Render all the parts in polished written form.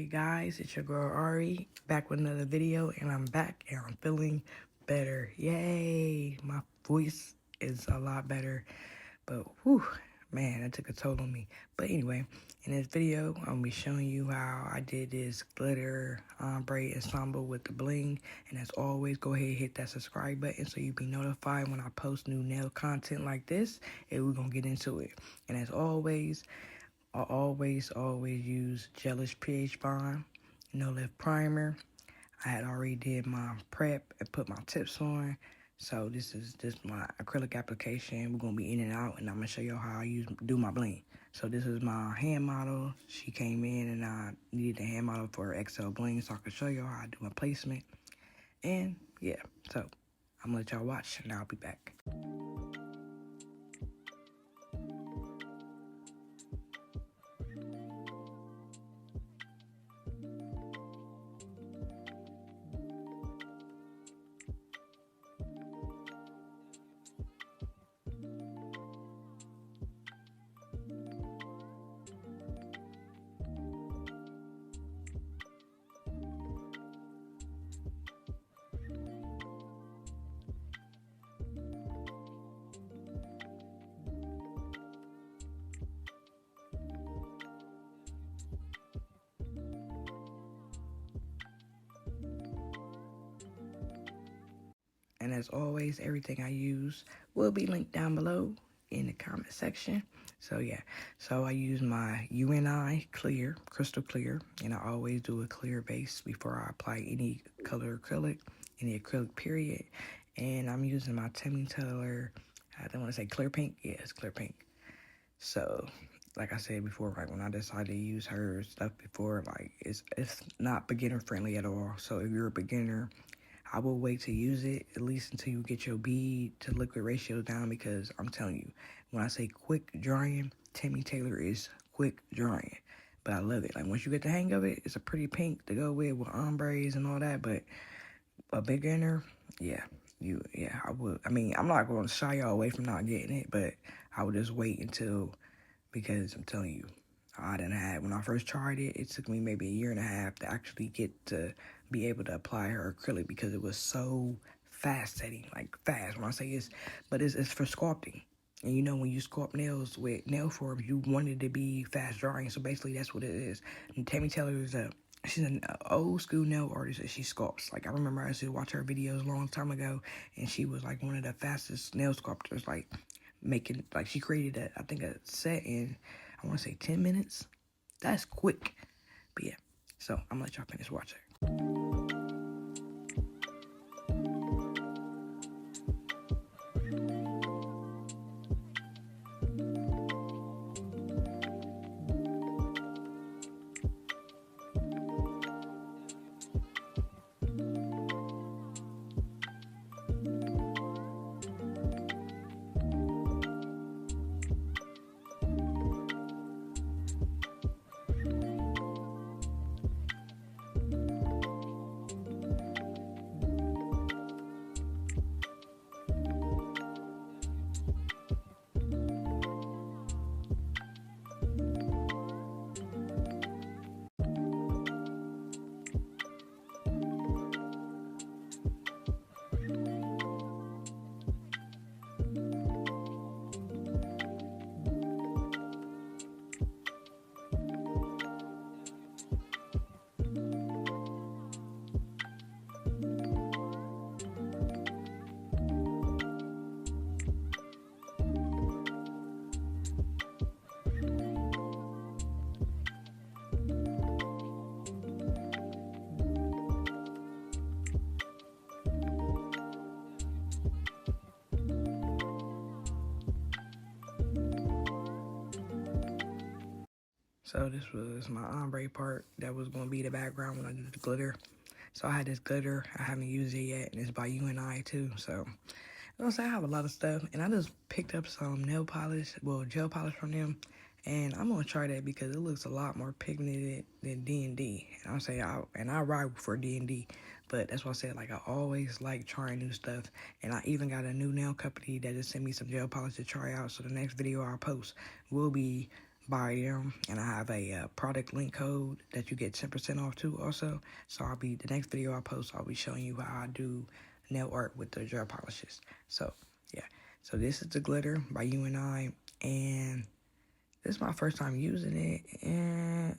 guys, it's your girl Ari, back with another video, and I'm back and I'm feeling better. Yay! My voice is a lot better, but whew, man, that took a toll on me. But anyway, in this video, I'm gonna be showing you how I did this glitter ombre ensemble with the bling. And as always, go ahead and hit that subscribe button so you'll be notified when I post new nail content like this, and we're gonna get into it. And as always, I always use Gelish pH Bond, no lift primer. I had already did my prep and put my tips on. So this is just my acrylic application. We're gonna be in and out, and I'm gonna show you how I do my bling. So this is my hand model. She came in and I needed a hand model for XXL Bling, so I can show you how I do my placement. And yeah, so I'm gonna let y'all watch and I'll be back. And as always, everything I use will be linked down below in the comment section. So yeah, so I use my U.N.I Crystal Clear, and I always do a clear base before I apply any color acrylic, any acrylic period. And I'm using my Tammy Taylor, I don't want to say clear pink, yeah, it's clear pink. So like I said before, like when I decided to use her stuff before, like it's not beginner friendly at all. So if you're a beginner, I will wait to use it at least until you get your bead to liquid ratio down, because I'm telling you, when I say quick drying, Tammy Taylor is quick drying. But I love it. Like once you get the hang of it, it's a pretty pink to go with ombres and all that. But a beginner, yeah, I would. I mean, I'm not going to shy y'all away from not getting it, but I would just wait until, because I'm telling you, when I first tried it, it took me maybe a year and a half to actually get to be able to apply her acrylic, because it was so fast setting, like fast. When I say it's for sculpting. And you know, when you sculpt nails with nail form, you want it to be fast drying. So basically that's what it is. And Tammy Taylor is she's an old school nail artist that she sculpts. Like I remember I used to watch her videos a long time ago, and she was like one of the fastest nail sculptors, like making, like she created I think a set in, I want to say 10 minutes. That's quick. But yeah, so I'm gonna let y'all finish watching. So this was my ombre part that was going to be the background when I did the glitter. So I had this glitter. I haven't used it yet, and it's by U.N.I too. So I have a lot of stuff, and I just picked up some nail polish, well, gel polish from them, and I'm gonna try that because it looks a lot more pigmented than D&D. And I'm saying, I ride for D&D, but that's why I said, like, I always like trying new stuff. And I even got a new nail company that just sent me some gel polish to try out. So the next video I'll post will be buy them, and I have a product link code that you get 10% off too also. So the next video I post, I'll be showing you how I do nail art with the gel polishes. So yeah, so this is the glitter by U.N.I, and this is my first time using it, and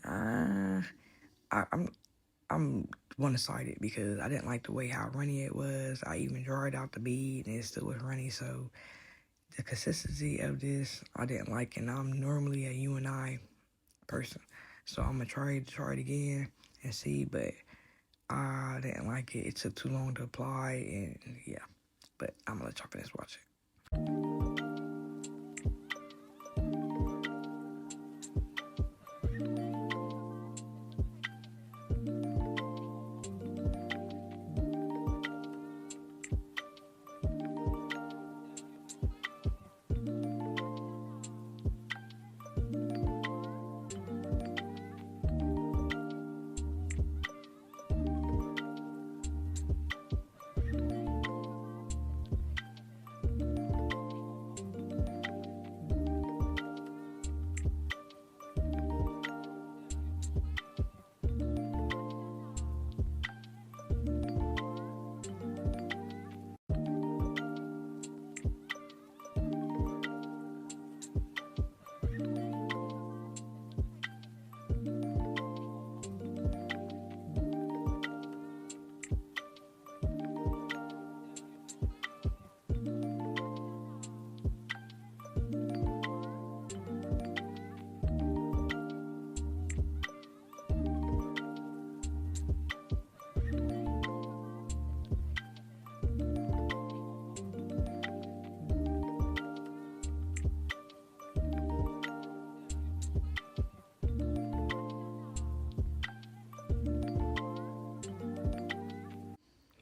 I'm one-sided because I didn't like the way how runny it was. I even dried out the bead and it still was runny, so the consistency of this I didn't like, and I'm normally a U.N.I person, so I'm gonna try it again and see, but I didn't like it. It took too long to apply, and yeah, but I'm gonna let y'all finish watching.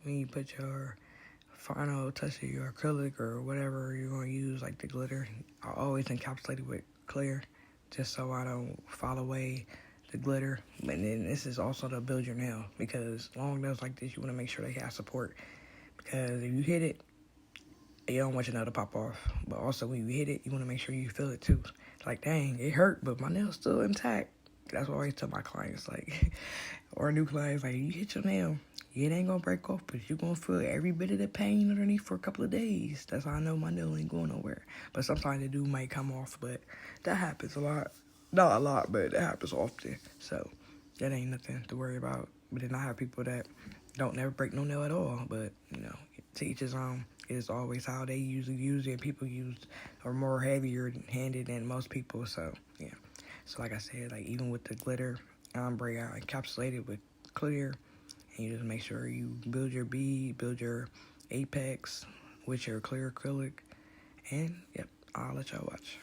When you put your final touch of your acrylic or whatever you're going to use, like the glitter, I always encapsulate it with clear just so I don't fall away the glitter. And then this is also to build your nail, because long nails like this, you want to make sure they have support, because if you hit it, you don't want your nail to pop off. But also when you hit it, you want to make sure you feel it too. Like, dang, it hurt, but my nail's still intact. That's what I always tell my clients, like, or new clients, like, you hit your nail, it ain't gonna break off, but you're gonna feel every bit of the pain underneath for a couple of days. That's how I know my nail ain't going nowhere. But sometimes the do might come off, but that happens a lot. Not a lot, but it happens often. So that ain't nothing to worry about. But then I have people that don't never break no nail at all. But, you know, to each his own. It's always how they usually use it. People are more heavier handed than most people. So, yeah. So like I said, like even with the glitter ombre, I encapsulate it with clear, and you just make sure you build your bead, build your apex with your clear acrylic, and yep, I'll let y'all watch.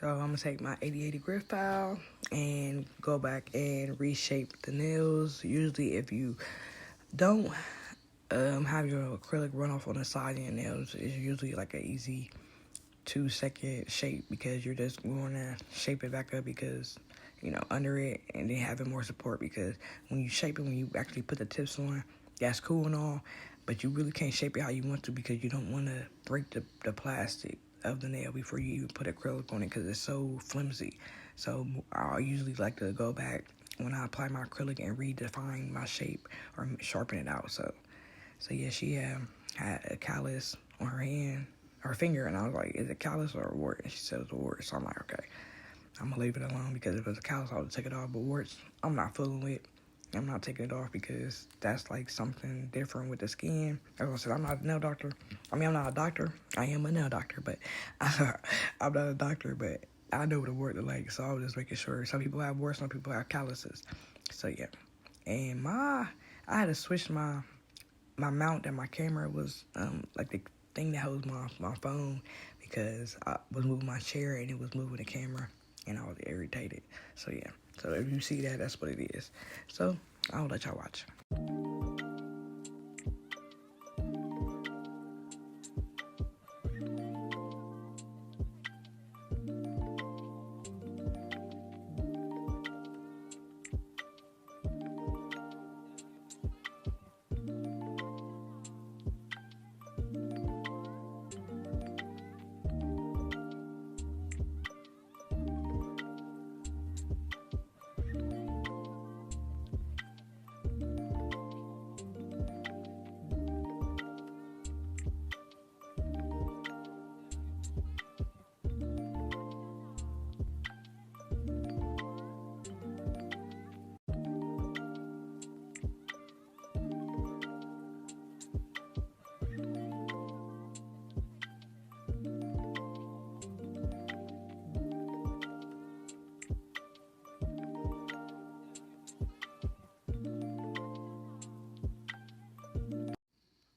So I'm gonna take my 8080 grit file and go back and reshape the nails. Usually if you don't have your acrylic run off on the side of your nails, it's usually like an easy 2-second shape because you're just going to shape it back up because, under it, and then having more support because when you shape it, when you actually put the tips on, that's cool and all, but you really can't shape it how you want to because you don't want to break the plastic of the nail before you even put acrylic on it because it's so flimsy. So I usually like to go back when I apply my acrylic and redefine my shape or sharpen it out. So yeah, she had a callus on her hand, her finger, and I was like, is it callus or a wart? And she said it's a wart. So I'm like, okay, I'm gonna leave it alone because if it was a callus, I would take it off. But warts, I'm not fooling with. I'm not taking it off because that's like something different with the skin. As I said, I'm not a nail doctor. I mean, I'm not a doctor. I am a nail doctor, but I'm not a doctor, but I know what a wart look like. So I was just making sure. Some people have warts, some people have calluses. So yeah. And I had to switch my mount and my camera was like the thing that holds my phone because I was moving my chair and it was moving the camera and I was irritated. So yeah, so if you see that, that's what it is. So I'll let y'all watch.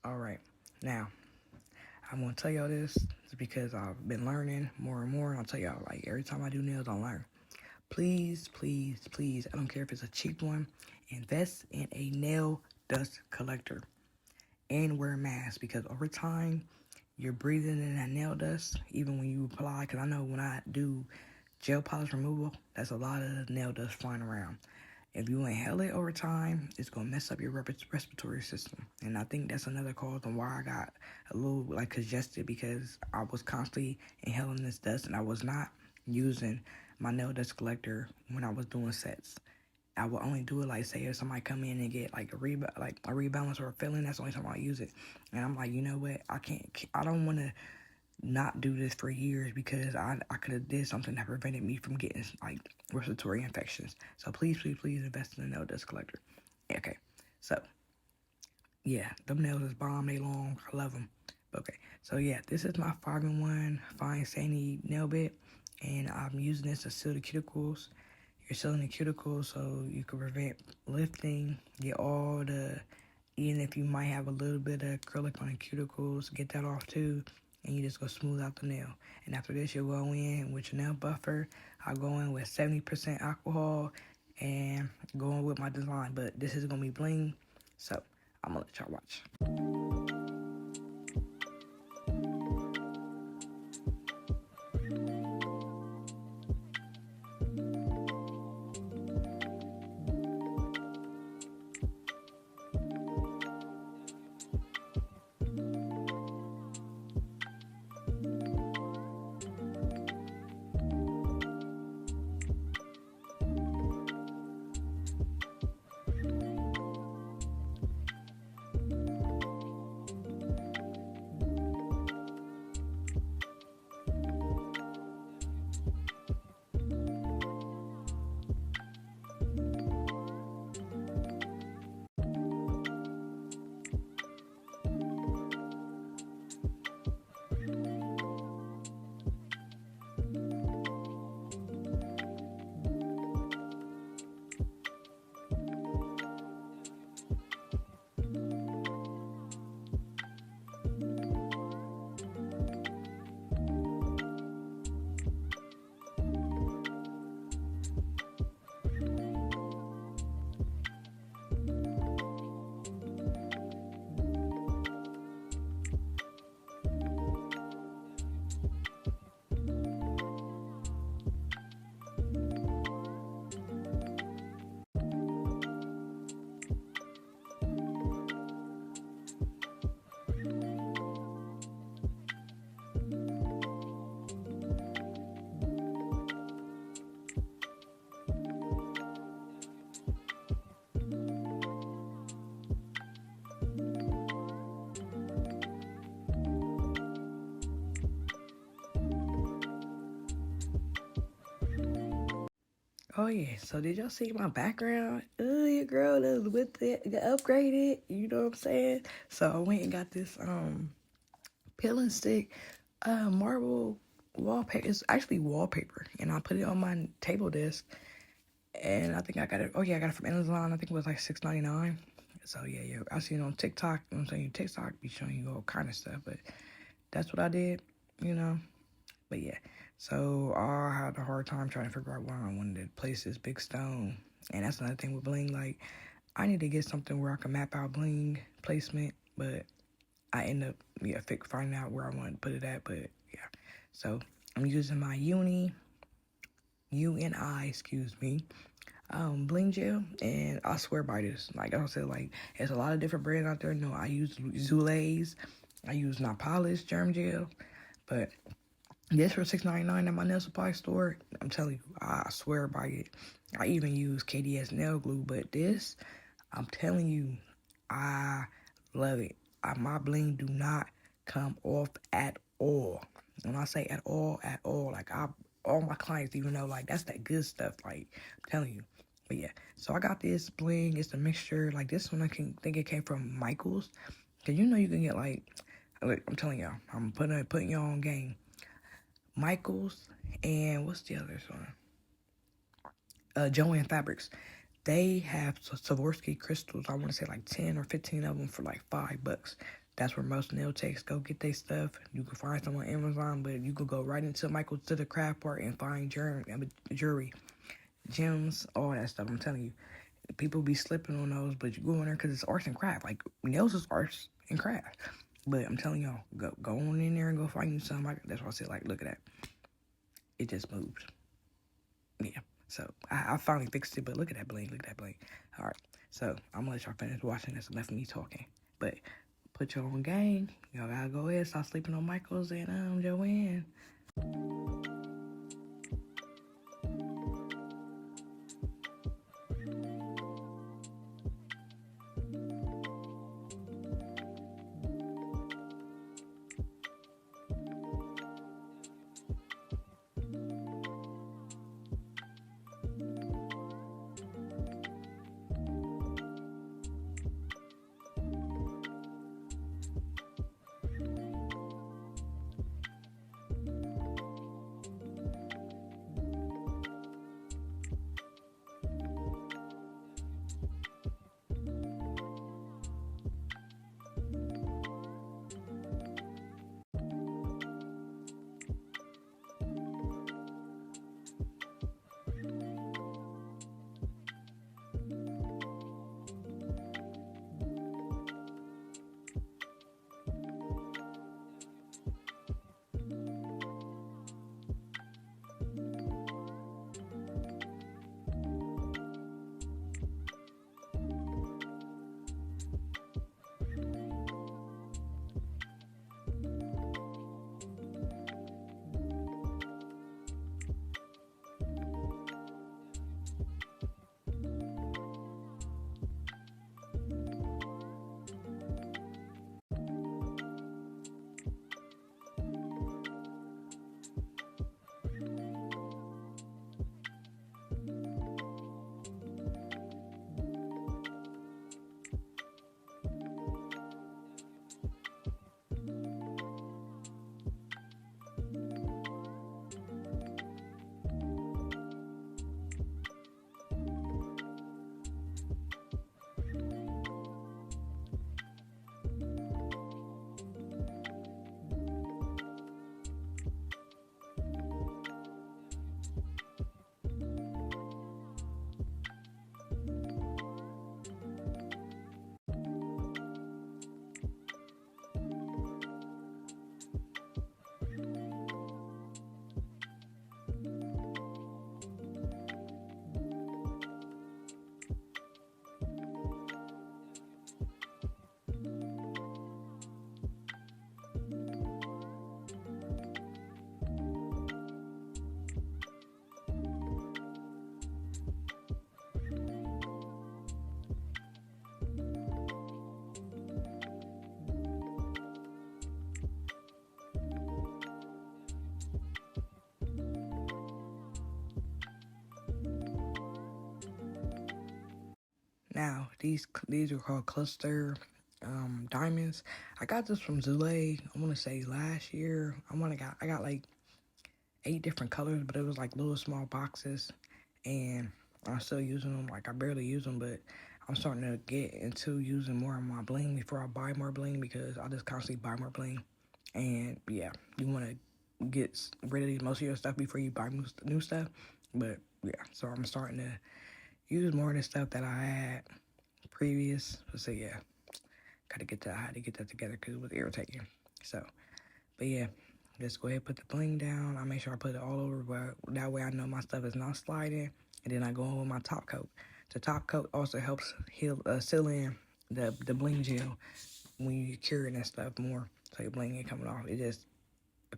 All right, now I'm gonna tell y'all this because I've been learning more and more. And I'll tell y'all, like, every time I do nails, I learn. Please, please, please, I don't care if it's a cheap one, invest in a nail dust collector and wear a mask because over time, you're breathing in that nail dust, even when you apply, because I know when I do gel polish removal, that's a lot of nail dust flying around. If you inhale it over time, it's going to mess up your respiratory system. And I think that's another cause on why I got a little congested because I was constantly inhaling this dust and I was not using my nail dust collector when I was doing sets. I would only do it like say if somebody come in and get like a rebalance or a filling, that's the only time I use it. And I'm like, you know what? I don't want to not do this for years because I could have did something that prevented me from getting like respiratory infections. So please, please, please invest in a nail dust collector. Okay, so yeah, them nails is bomb. They long. I love them. Okay, so yeah, this is my 5-in-1 fine sandy nail bit, and I'm using this to seal the cuticles. You're sealing the cuticles so you can prevent lifting, get all the, even if you might have a little bit of acrylic on the cuticles, get that off too, and you just go smooth out the nail. And after this, you'll go in with your nail buffer. I'll go in with 70% alcohol and go in with my design, but this is gonna be bling, so I'm gonna let y'all watch. Oh yeah, so did y'all see my background? Oh, your girl is with it, upgraded. You know what I'm saying? So I went and got this peel and stick marble wallpaper. It's actually wallpaper, and I put it on my table desk. And I think I got it. Oh yeah, I got it from Amazon. I think it was like $6.99. So yeah, I seen it on TikTok. You know what I'm saying? TikTok be showing you all kind of stuff, but that's what I did. You know. But yeah, so I had a hard time trying to figure out where I wanted to place this big stone. And that's another thing with bling. Like, I need to get something where I can map out bling placement, but I end up finding out where I want to put it at. But yeah, so I'm using my U.N.I, excuse me, bling gel, and I swear by this. Like I said, like there's a lot of different brands out there. No, I use Zulays, I use Not Polished germ gel, but this for $6.99 at my nail supply store. I'm telling you, I swear by it. I even use KDS nail glue, but this, I'm telling you, I love it. My bling do not come off at all. When I say at all, like all my clients even know, like that's that good stuff. Like I'm telling you. But yeah, so I got this bling. It's a mixture. Like this one, I can think it came from Michaels. Cause you know you can get like I'm telling y'all, I'm putting y'all on game. Michaels and what's the other one? Joanne Fabrics. They have Swarovski crystals. I want to say like 10 or 15 of them for like $5. That's where most nail techs go get their stuff. You can find some on Amazon, but you could go right into Michael's to the craft part and find jewelry, gems, all that stuff. I'm telling you, people be slipping on those, but you go in there because it's arts and craft. Like nails is arts and craft. But I'm telling y'all, go on in there and go find you some. That's why I said, like, look at that. It just moved. Yeah. So I finally fixed it, but look at that bling. Look at that bling. All right. So I'm gonna let y'all finish watching this and left me talking. But put your own game. Y'all gotta go ahead, stop sleeping on Michaels and Joanne. Now, these are called cluster diamonds. I got this from Zule, I want to say last year. I got like 8 different colors, but it was like little small boxes, and I'm still using them. Like, I barely use them, but I'm starting to get into using more of my bling before I buy more bling, because I just constantly buy more bling. And yeah, you want to get rid of most of your stuff before you buy new stuff. But yeah, so I'm starting to use more of the stuff that I had previous. So yeah, I had to get that together because it was irritating. So, but yeah, just go ahead and put the bling down. I make sure I put it all over, but that way I know my stuff is not sliding. And then I go on with my top coat. The top coat also helps seal in the bling gel when you cure it and stuff more, so your bling ain't coming off. It just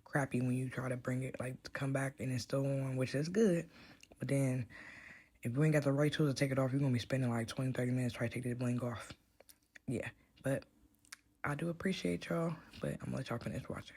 crappy when you try to bring it, like, to come back and it's still on, which is good. But then if you ain't got the right tools to take it off, you're gonna be spending like 20-30 minutes trying to take the bling off. Yeah, but I do appreciate y'all, but I'm gonna let y'all finish watching.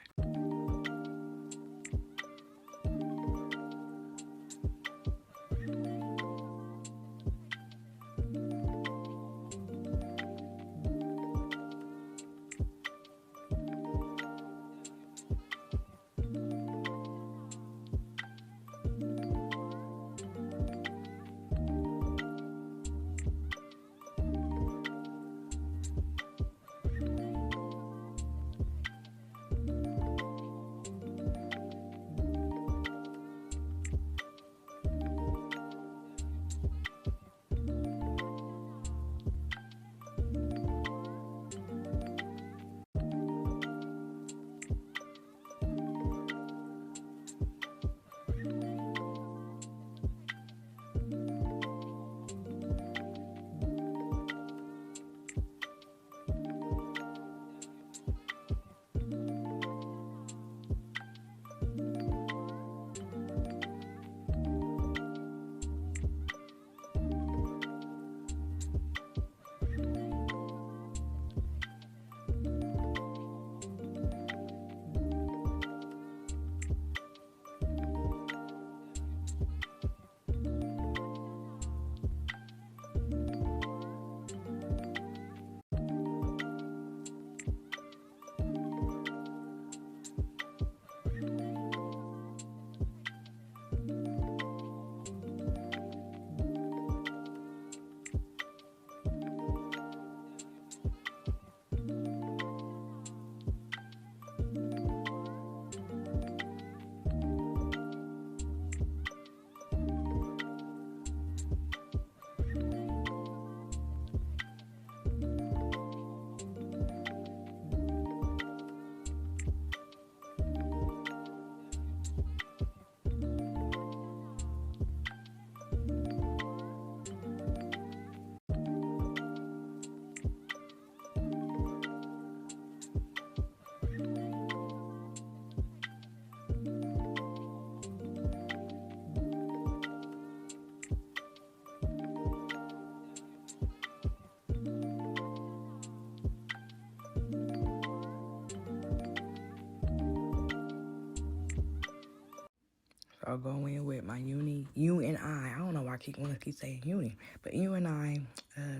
I'll go in with my U.N.I. I don't know why I want to keep saying uni, but U.N.I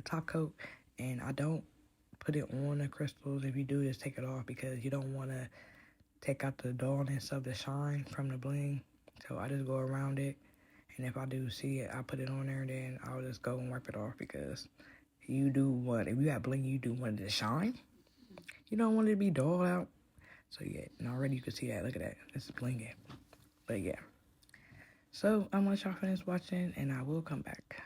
top coat, and I don't put it on the crystals. If you do, just take it off, because you don't want to take out the dullness of the shine from the bling. So I just go around it, and if I do see it, I put it on there, and then I'll just go and wipe it off, because if you got bling, you do want it to shine. You don't want it to be dull out. So yeah, and already you can see that. Look at that. It's blinging. But yeah. So I'm gonna let y'all finish watching, and I will come back.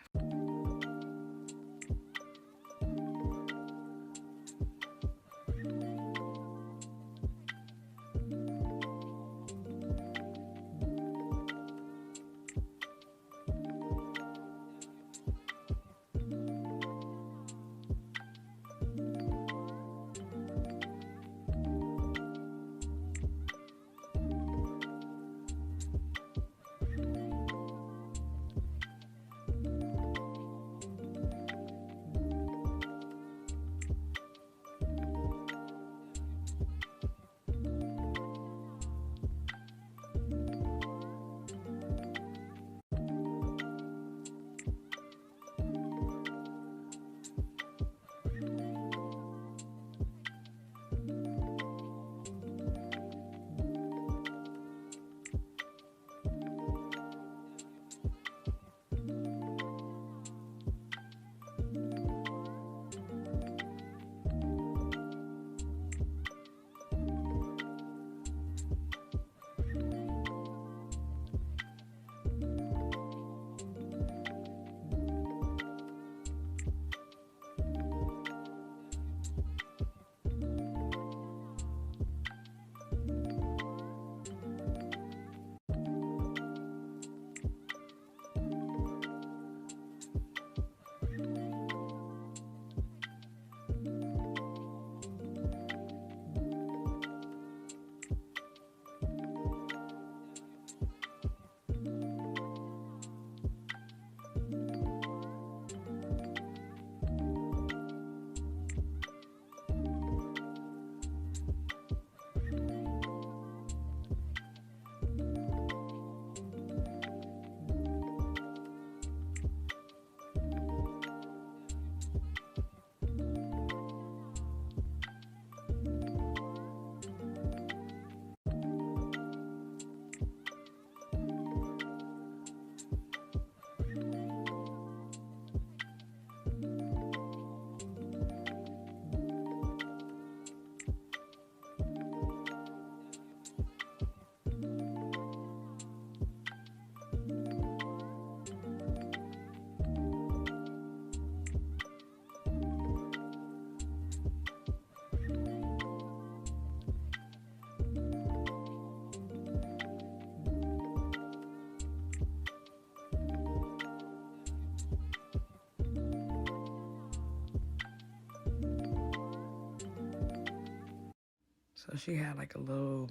So she had like a little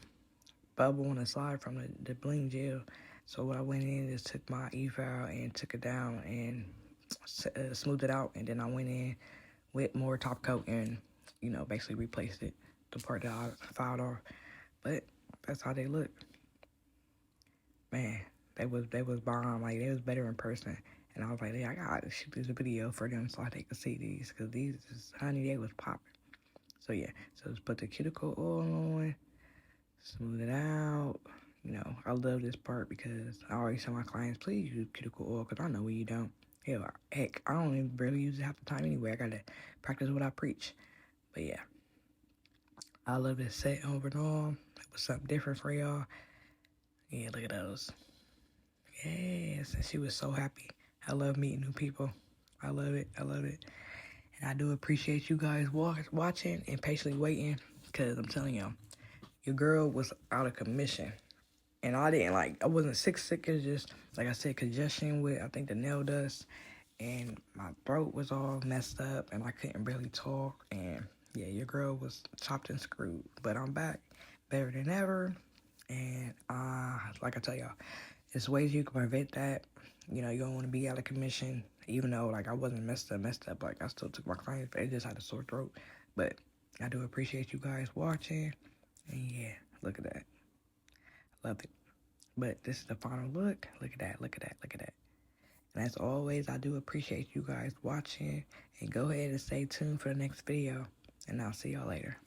bubble on the side from the bling gel. So what I went in is took my e-file and took it down and smoothed it out, and then I went in with more top coat and, you know, basically replaced it, the part that I filed off. But that's how they look. Man, they was bomb. Like, they was better in person. And I was like, yeah, I gotta shoot this video for them so they could see these, because these, honey, they was popping. So yeah, so just put the cuticle oil on, smooth it out. You know, I love this part because I always tell my clients, please use cuticle oil, because I know when you don't. Hell, heck, I don't even barely use it half the time anyway. I gotta practice what I preach. But yeah, I love this set overall. It was something different for y'all. Yeah, look at those. Yes, and she was so happy. I love meeting new people. I love it. I love it. And I do appreciate you guys watching and patiently waiting, because I'm telling y'all, your girl was out of commission. And I wasn't sick. It's just, like I said, congestion with, I think, the nail dust. And my throat was all messed up and I couldn't really talk. And yeah, your girl was chopped and screwed. But I'm back better than ever. And like I tell y'all, there's ways you can prevent that. You know, you don't want to be out of commission. Even though, like, I wasn't messed up. Like, I still took my clients, but I just had a sore throat. But I do appreciate you guys watching. And yeah, look at that. Love it. But this is the final look. Look at that. Look at that. Look at that. And as always, I do appreciate you guys watching. And go ahead and stay tuned for the next video. And I'll see y'all later.